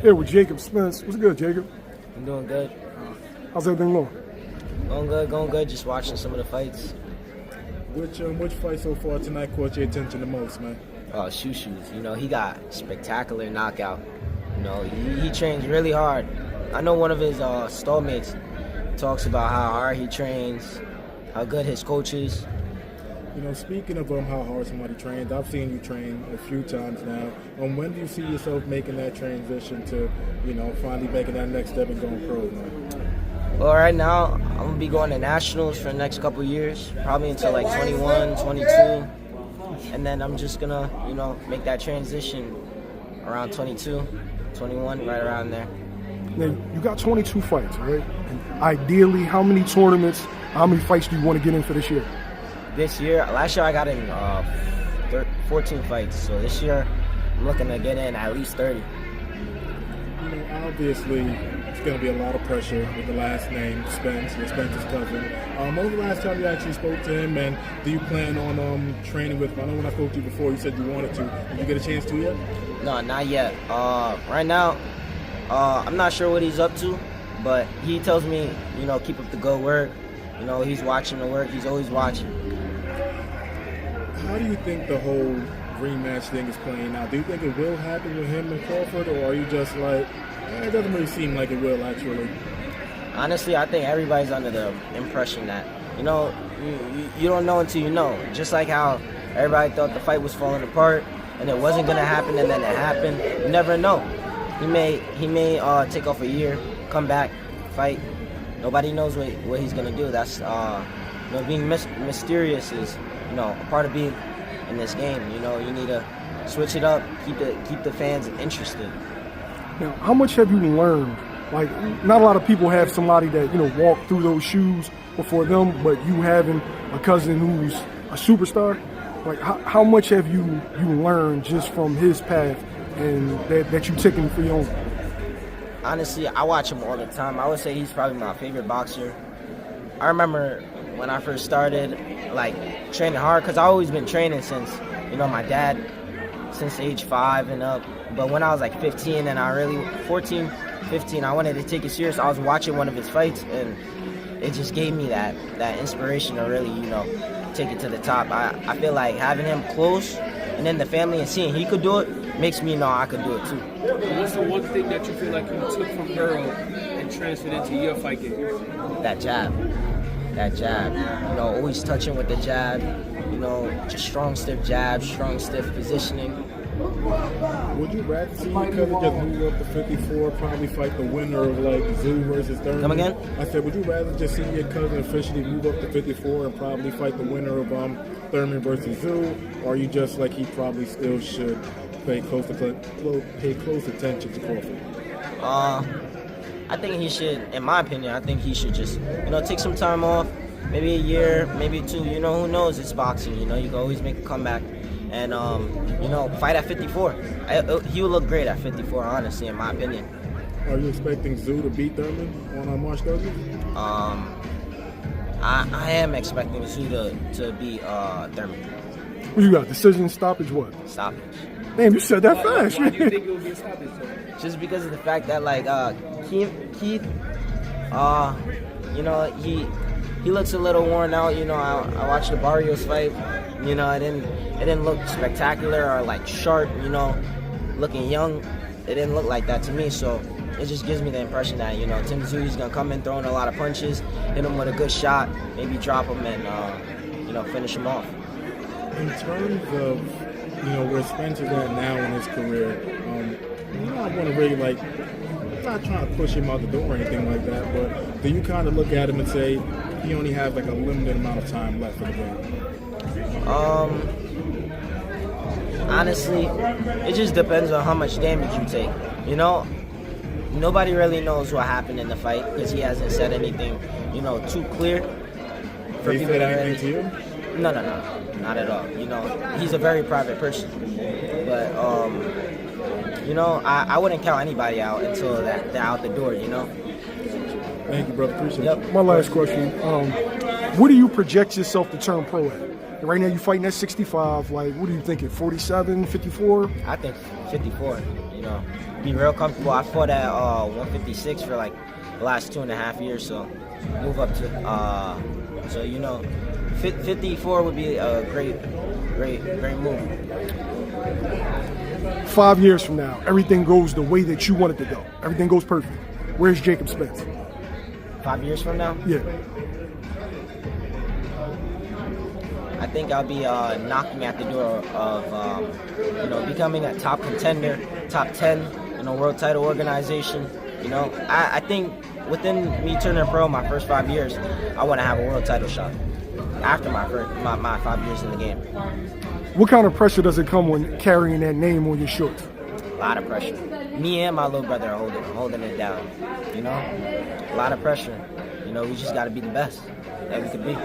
Here with Jacob Spence. What's good, Jacob? I'm doing good. How's everything going? Going good. Just watching some of the fights. Which fight so far tonight caught your attention the most, man? Shoes. You know, he got spectacular knockout. You know, he trains really hard. I know one of his stallmates talks about how hard he trains, how good his coach is. You know, speaking of how hard somebody trains, I've seen you train a few times now. When do you see yourself making that transition to, you know, finally making that next step and going pro, man? Well, right now, I'm going to be going to nationals for the next couple of years, probably until like 21, 22. And then I'm just going to, you know, make that transition around 22, 21, right around there. Now, you got 22 fights, right? And ideally, how many tournaments, how many fights do you want to get in for this year? Last year I got in 14 fights, so this year I'm looking to get in at least 30. You know, obviously, it's going to be a lot of pressure with the last name, Spence, your Spence's cousin. When was the last time you actually spoke to him, and do you plan on training with him? I know when I spoke to you before, you said you wanted to. Did you get a chance to yet? No, not yet. Right now, I'm not sure what he's up to, but he tells me, you know, keep up the good work. You know, he's watching the work. He's always watching. How do you think the whole rematch thing is playing out? Do you think it will happen with him and Crawford, or are you just like, it doesn't really seem like it will actually? Honestly, I think everybody's under the impression that, you know, you don't know until you know. Just like how everybody thought the fight was falling apart and it wasn't going to happen, and then it happened. You never know. He may take off a year, come back, fight. Nobody knows what he's going to do. That's, you know, being mysterious is, you know, a part of being in this game. You know, you need to switch it up, keep the fans interested. Now, how much have you learned? Like, not a lot of people have somebody that, you know, walked through those shoes before them, but you having a cousin who's a superstar. Like, how much have you learned just from his path and that you taken for your own? Honestly, I watch him all the time. I would say he's probably my favorite boxer. I remember when I first started, like, training hard, because I've always been training since, you know, my dad, since age 5 and up. But when I was like 15 and 14, 15, I wanted to take it serious. I was watching one of his fights, and it just gave me that inspiration to really, you know, take it to the top. I feel like having him close and then the family and seeing he could do it makes me know I could do it too. What's the one thing that you feel like you took from Errol and transferred into your fight game? That jab. You know, always touching with the jab. You know, just strong, stiff jab, strong, stiff positioning. Would you rather see your cousin just move up to 54, probably fight the winner of like Zoo versus Thurman? Come again? I said, would you rather just see your cousin officially move up to 54 and probably fight the winner of Thurman versus Zoo, or are you just like he probably still should pay close attention to Crawford? I think he should, in my opinion, I think he should just, you know, take some time off, maybe a year, maybe 2. You know, who knows? It's boxing. You know, you can always make a comeback. And, you know, fight at 54. He would look great at 54, honestly, in my opinion. Are you expecting Zoo to beat Thurman on March 30th? I am expecting Zoo to beat Thurman. What you got? Decision, stoppage, what? Stoppage. Damn, you said that fast. Why do you think it would be a stoppage? Just because of the fact that, like, Keith, you know, he looks a little worn out. You know, I watched the Barrios fight. You know, it didn't look spectacular or like sharp. You know, looking young. It didn't look like that to me. So it just gives me the impression that, you know, Tim Tszyu gonna come in throwing a lot of punches, hit him with a good shot, maybe drop him and you know, finish him off. In terms of, you know, where Spence is at now in his career, you know, I want to really, like, I'm not trying to push him out the door or anything like that, but do you kind of look at him and say he only has like a limited amount of time left for the game? Honestly, it just depends on how much damage you take. You know, nobody really knows what happened in the fight because he hasn't said anything, you know, too clear. For people that anything to you? No, not at all. You know, he's a very private person. But, you know, I wouldn't count anybody out until they're out the door, you know? Thank you, brother. Appreciate it. My last question. What do you project yourself to turn pro at? Right now you're fighting at 65. Like, what are you thinking, 47, 54? I think 54. You be real comfortable. I fought at 156 for like the last 2.5 years, so move up to 54 would be a great move. 5 years from now, everything goes the way that you want it to go. Everything goes perfect. Where's Jacob Spence? 5 years from now? Yeah. I think I'll be knocking at the door of, becoming a top contender, top 10 in a world title organization. I think within me turning pro my first 5 years, I want to have a world title shot after my 5 years in the game. What kind of pressure does it come when carrying that name on your shorts? A lot of pressure. Me and my little brother are holding it down. A lot of pressure. We just got to be the best that we could be.